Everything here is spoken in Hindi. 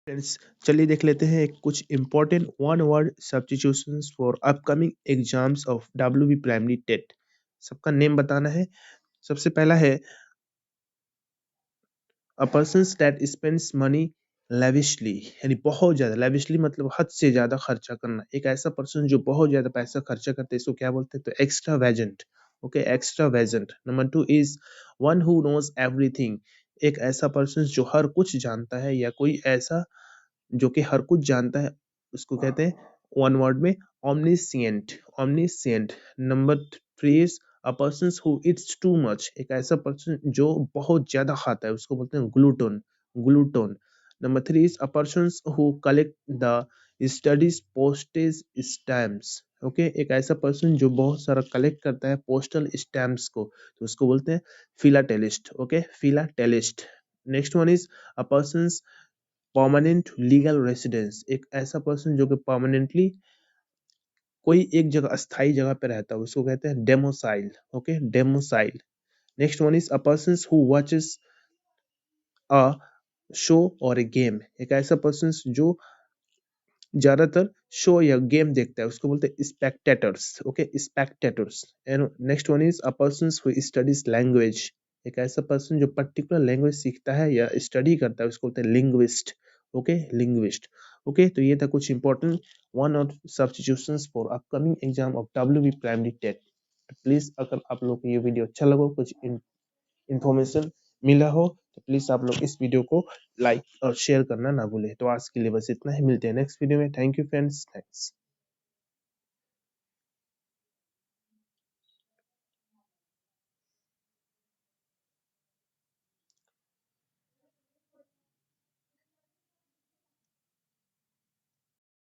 फ्रेंड्स, चलिए देख लेते हैं कुछ important one word substitutions for upcoming exams of WB primary TET. सबका नेम बताना है। सबसे पहला है a person that spends money lavishly, यानी बहुत ज्यादा। लेविशली मतलब हद से ज्यादा खर्चा करना। एक ऐसा पर्सन जो बहुत ज्यादा पैसा खर्चा करते हैं, इसको क्या बोलते हैं? तो extravagant. Okay, extravagant. Number 2 is one who knows everything. एक ऐसा पर्सन जो हर कुछ जानता है, या कोई ऐसा जो कि हर कुछ जानता है, उसको कहते हैं वन वर्ड में omniscient। omniscient। Number 3 is a person who it's too much. एक ऐसा पर्सन जो बहुत ज्यादा खाता है, उसको बोलते हैं gluten. Gluten. Number 3 is a person who collect the studies postage stamps. Okay, एक ऐसा पर्सन जो बहुत सारा कलेक्ट करता है पोस्टल स्टैम्प्स को, तो उसको बोलते हैं philatelist. Okay, philatelist. Next one is a person permanent legal residence. एक ऐसा पर्सन जो कि परमानेंटली कोई एक जगह, अस्थाई जगह पे रहता है, उसको कहते हैं demoiselle. Okay, demoiselle. Next one is a person who watches a show और ए गेम। एक ऐसा पर्सन जो ज्यादातर शो या गेम देखता है, उसको बोलते हैं spectators. Okay, spectators. And next one is a person who studies language. एक ऐसा पर्सन जो पर्टिकुलर लैंग्वेज सीखता है या स्टडी करता है, उसको बोलते हैं लिंग्विस्ट। Okay, linguist. ओके, तो ये था कुछ important one of substitutions for upcoming exam of WB primary TET. Please, अगर आप लोग को ये वीडियो अच्छा लगा, कुछ इंफॉर्मेशन मिला हो, तो प्लीज आप लोग इस वीडियो को लाइक और शेयर करना ना भूलें। तो आज के लिए बस इतना ही, मिलते हैं नेक्स्ट वीडियो में। Thank you friends, thanks.